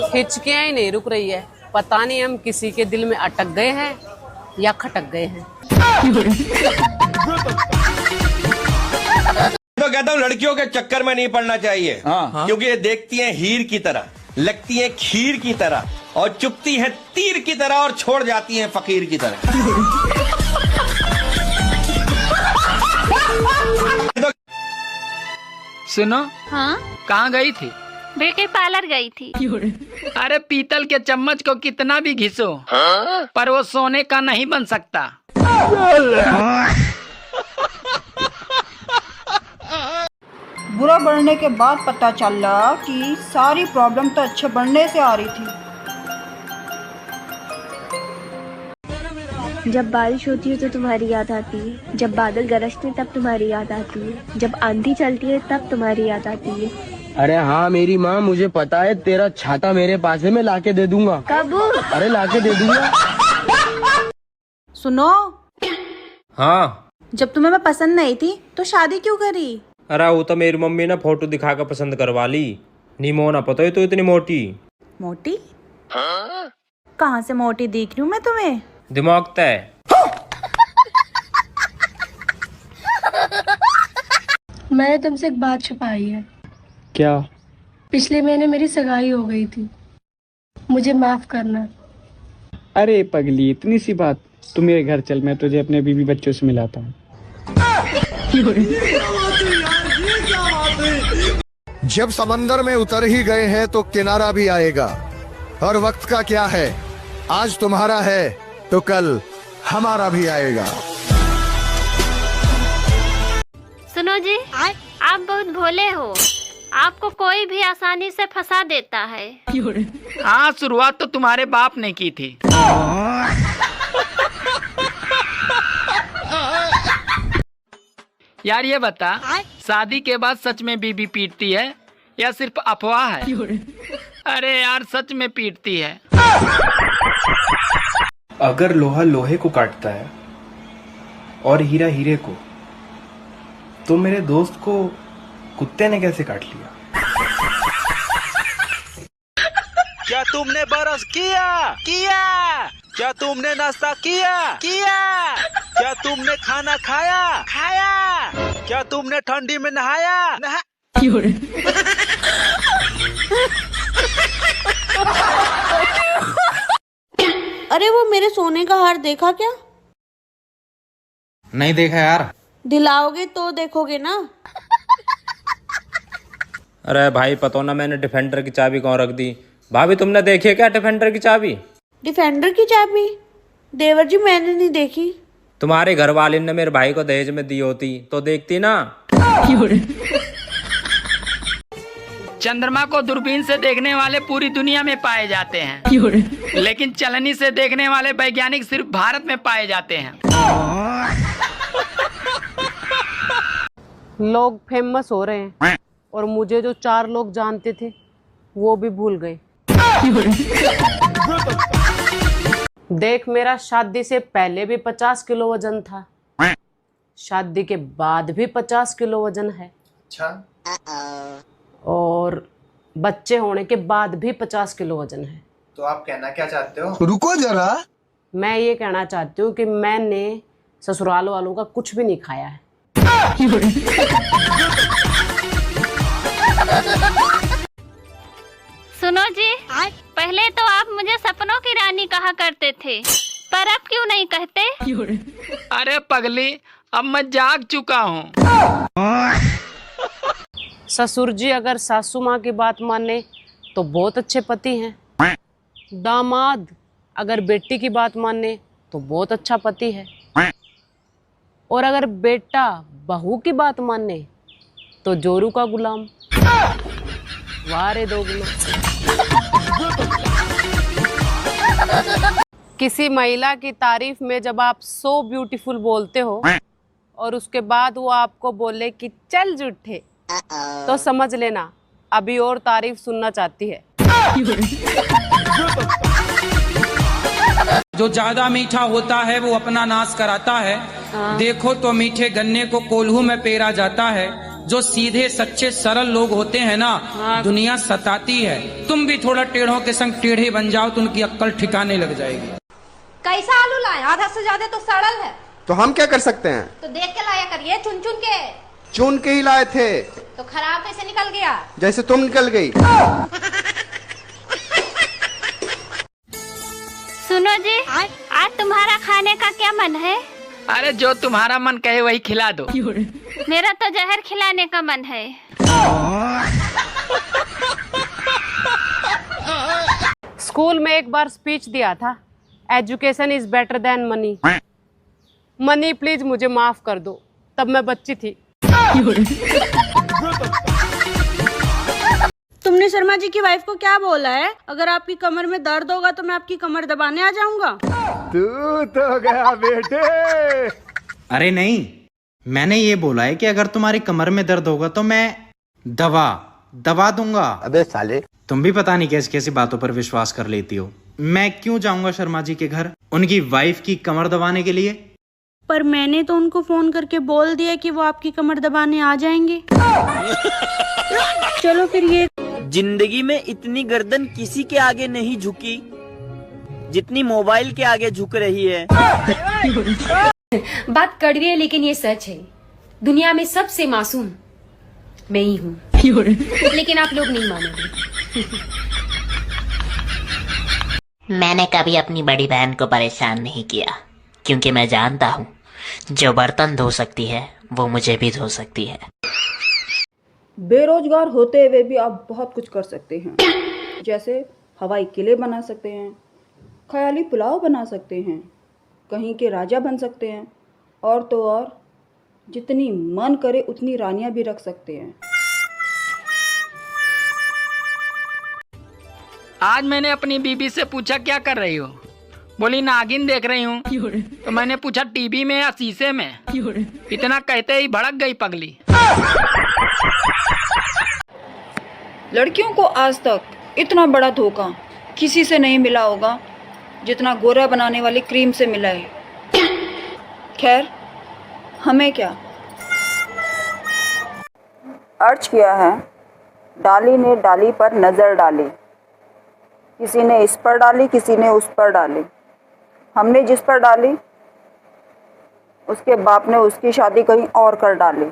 हिचकियां ही नहीं रुक रही है, पता नहीं हम किसी के दिल में अटक गए हैं या खटक गए हैं। तो कहता हूँ लड़कियों के चक्कर में नहीं पड़ना चाहिए। क्योंकि ये देखती हैं हीर की तरह, लगती हैं खीर की तरह और चुपती हैं तीर की तरह और छोड़ जाती हैं फकीर की तरह। सुनो, हाँ, कहाँ गई थी? ब्यूटी पार्लर गई थी। अरे पीतल के चम्मच को कितना भी घिसो, पर वो सोने का नहीं बन सकता। बुरा बढ़ने के बाद पता चला कि सारी प्रॉब्लम तो अच्छे बढ़ने से आ रही थी। जब बारिश होती है तो तुम्हारी याद आती है, जब बादल गरजते हैं तब तुम्हारी याद आती है, जब आंधी चलती है तब तुम्हारी याद आती है। अरे हाँ मेरी माँ, मुझे पता है, तेरा छाता मेरे पास है, मैं लाके दे दूंगा। कब? अरे लाके दे दूंगा। सुनो, हाँ, जब तुम्हें मैं पसंद नहीं थी तो शादी क्यों करी? अरे वो तो मेरी मम्मी ने फोटो दिखा कर पसंद करवा ली। नीमो ना पता है तो इतनी मोटी। मोटी? कहाँ से मोटी दिख रही हूँ मैं तुम्हें? दिमाग तय। मैंने तुमसे एक बात छुपाई है। क्या? पिछले महीने मेरी सगाई हो गई थी, मुझे माफ करना। अरे पगली, इतनी सी बात। तू मेरे घर चल, मैं तुझे अपने बीवी बच्चों से मिलाता हूँ। जब समंदर में उतर ही गए हैं तो किनारा भी आएगा। और वक्त का क्या है, आज तुम्हारा है तो कल हमारा भी आएगा। सुनो जी, आप बहुत भोले हो, आपको कोई भी आसानी से फंसा देता है। हाँ, शुरुआत तो तुम्हारे बाप ने की थी। यार ये बता, शादी के बाद सच में बीबी पीटती है या सिर्फ अफवाह है? अरे यार सच में पीटती है। अगर लोहा लोहे को काटता है और हीरा हीरे को, तो मेरे दोस्त को कुत्ते ने कैसे काट लिया? क्या तुमने बरस किया? क्या तुमने नाश्ता किया? क्या तुमने खाना खाया? क्या तुमने ठंडी में नहाया? अरे वो मेरे सोने का हार देखा क्या? नहीं देखा यार। दिलाओगे तो देखोगे ना। अरे भाई पता ना, मैंने डिफेंडर की चाबी कहाँ रख दी। भाभी तुमने देखी है क्या डिफेंडर की चाबी? डिफेंडर की चाबी? देवर जी मैंने नहीं देखी। तुम्हारे घर वाले ने मेरे भाई को दहेज में दी होती तो देखती ना। चंद्रमा को दूरबीन से देखने वाले पूरी दुनिया में पाए जाते हैं, लेकिन चलनी से देखने वाले वैज्ञानिक सिर्फ भारत में पाए जाते हैं। लोग फेमस हो रहे हैं और मुझे जो 4 लोग जानते थे वो भी भूल गए। देख, मेरा शादी से पहले भी 50 किलो वजन था, शादी के बाद भी 50 किलो वजन है। अच्छा। और बच्चे होने के बाद भी 50 किलो वजन है। तो आप कहना क्या चाहते हो? रुको जरा। मैं ये कहना चाहती हूँ कि मैंने ससुराल वालों का कुछ भी नहीं खाया है। सुनो जी, पहले तो आप मुझे सपनों की रानी कहा करते थे, पर अब क्यों नहीं कहते? अरे पगली, अब मैं जाग चुका हूँ। ससुर जी अगर सासू माँ की बात माने तो बहुत अच्छे पति हैं। दामाद अगर बेटी की बात माने तो बहुत अच्छा पति है। और अगर बेटा बहू की बात माने तो जोरू का गुलाम। वाह रे दो गुलाम। किसी महिला की तारीफ में जब आप सो ब्यूटीफुल बोलते हो और उसके बाद वो आपको बोले कि चल झूठे, तो समझ लेना अभी और तारीफ सुनना चाहती है। जो ज्यादा मीठा होता है वो अपना नाश कराता है। देखो तो मीठे गन्ने को कोल्हू में पेरा जाता है, जो सीधे सच्चे सरल लोग होते हैं ना, दुनिया सताती है। तुम भी थोड़ा टेढ़ों के संग टेढ़े बन जाओ तो उनकी अक्ल ठिकाने लग जाएगी। कैसा आलू लाए? आधा से ज्यादा तो सड़ल है। तो हम क्या कर सकते हैं? तो देख के लाया करिए, चुन चुन के। चुन के ही लाए थे। तो खराब कैसे निकल गया? जैसे तुम निकल गई। सुनो जी, आज तुम्हारा खाने का क्या मन है? अरे जो तुम्हारा मन कहे वही खिला दो। मेरा तो जहर खिलाने का मन है। स्कूल में एक बार स्पीच दिया था, education is better than money. Money please मुझे माफ कर दो, तब मैं बच्ची थी। तुमने शर्मा जी की वाइफ को क्या बोला है? अगर आपकी कमर में दर्द होगा तो मैं आपकी कमर दबाने आ जाऊंगा। तू तो गया बेटे। अरे नहीं, मैंने ये बोला है कि अगर तुम्हारी कमर में दर्द होगा तो मैं दवा दूंगा। अबे साले, तुम भी पता नहीं कैसी कैसी बातों पर विश्वास कर लेती हो। मैं क्यों जाऊंगा शर्मा जी के घर उनकी वाइफ की कमर दबाने के लिए? पर मैंने तो उनको फोन करके बोल दिया कि वो आपकी कमर दबाने आ जाएंगे। चलो फिर ये। जिंदगी में इतनी गर्दन किसी के आगे नहीं झुकी जितनी मोबाइल के आगे झुक रही है। बात कड़वी है लेकिन ये सच है। दुनिया में सबसे मासूम मैं ही हूँ। लेकिन आप लोग नहीं मानोगे। मैंने कभी अपनी बड़ी बहन को परेशान नहीं किया, क्योंकि मैं जानता हूँ जो बर्तन धो सकती है वो मुझे भी धो सकती है। बेरोजगार होते हुए भी आप बहुत कुछ कर सकते हैं। जैसे हवाई किले बना सकते हैं, ख्याली पुलाव बना सकते हैं, कहीं के राजा बन सकते हैं, और तो और जितनी मन करे उतनी रानियां भी रख सकते हैं। आज मैंने अपनी बीबी से पूछा क्या कर रही हो? बोली नागिन देख रही हूँ। तो मैंने पूछा टीवी में या शीशे में? इतना कहते ही भड़क गई पगली। लड़कियों को आज तक इतना बड़ा धोखा किसी से नहीं मिला होगा जितना गोरा बनाने वाली क्रीम से मिला है। खैर, हमें क्या। अर्ज किया है, डाली ने डाली पर नजर डाली, किसी ने इस पर डाली, किसी ने उस पर डाली। हमने जिस पर डाली उसके बाप ने उसकी शादी कहीं और कर डाली।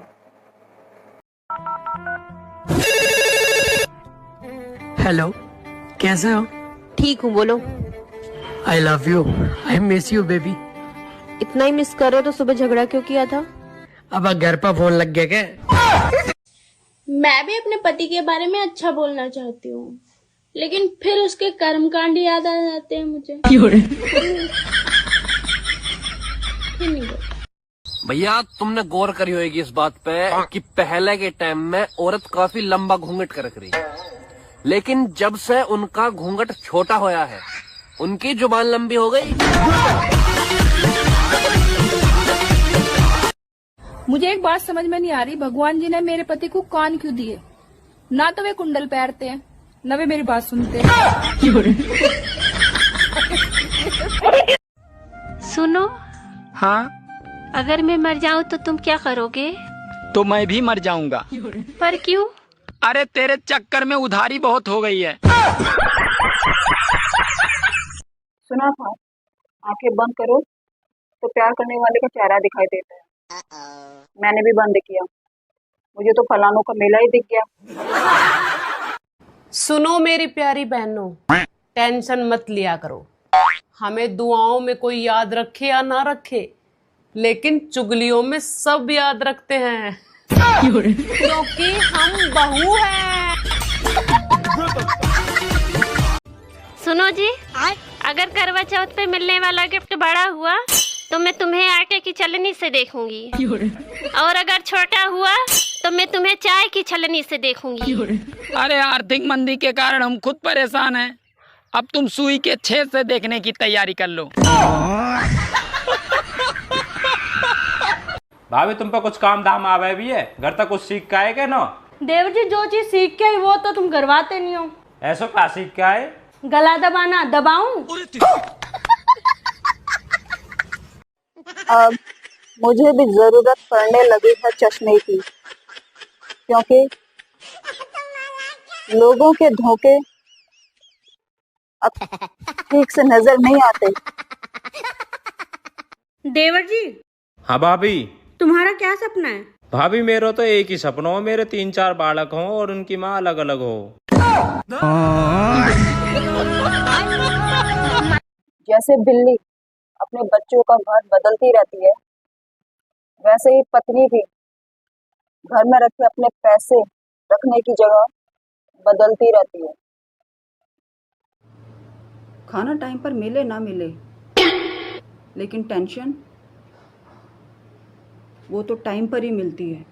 हेलो, कैसे हो? ठीक हूँ, बोलो। I love you, I miss you baby. इतना ही मिस कर रहे हो तो सुबह झगड़ा क्यों किया था? अब घर पर फोन लग गया क्या? मैं भी अपने पति के बारे में अच्छा बोलना चाहती हूँ, लेकिन फिर उसके कर्मकांड याद आ जाते हैं मुझे। भैया, तुमने गौर करी होगी इस बात पे कि पहले के टाइम में औरत काफी लंबा घूंघट कर रही, लेकिन जब से उनका घूंघट छोटा होया है उनकी जुबान लंबी हो गई। मुझे एक बात समझ में नहीं आ रही, भगवान जी ने मेरे पति को कान क्यों दिए? ना तो वे कुंडल पहनते हैं, ना वे मेरी बात सुनते हैं। सुनो। हाँ? अगर मैं मर जाऊँ तो तुम क्या करोगे? तो मैं भी मर जाऊंगा। पर क्यों? अरे तेरे चक्कर में उधारी बहुत हो गई है। सुना था, आंखें बंद करो तो प्यार करने वाले का चेहरा दिखाई देता है। मैंने भी बंद किया, मुझे तो फलानों का मेला ही दिख गया। सुनो मेरी प्यारी बहनों, टेंशन मत लिया करो। हमें दुआओं में कोई याद रखे या ना रखे, लेकिन चुगलियों में सब याद रखते हैं, क्योंकि हम बहू हैं। सुनो जी, अगर करवा चौथ पे मिलने वाला गिफ्ट बड़ा हुआ तो मैं तुम्हें आटे की छलनी से देखूंगी, और अगर छोटा हुआ तो मैं तुम्हें चाय की छलनी से देखूंगी। अरे आर्थिक मंदी के कारण हम खुद परेशान हैं। अब तुम सुई के छेद से देखने की तैयारी कर लो। भाभी, तुम पे कुछ काम धाम आवे भी है? घर तक कुछ सीख के आए क्या ना? देवर जी, जो चीज सीख के आई वो तो तुम करवाते नहीं हो। ऐसा क्या सीख के आए? गला दबाना। दबाऊं? अब मुझे भी जरूरत पड़ने लगी है चश्मे की। क्योंकि लोगों के धोखे अब ठीक से नजर नहीं आते। देवर जी, हाँ भाभी। तुम्हारा क्या सपना है? भाभी मेरा तो एक ही सपना हो, मेरे 3-4 बालक हों और उनकी माँ अलग अलग हो। जैसे बिल्ली अपने बच्चों का घर बदलती रहती है, वैसे ही पत्नी भी घर में रखे अपने पैसे रखने की जगह बदलती रहती है। खाना टाइम पर मिले ना मिले, लेकिन टेंशन वो तो टाइम पर ही मिलती है।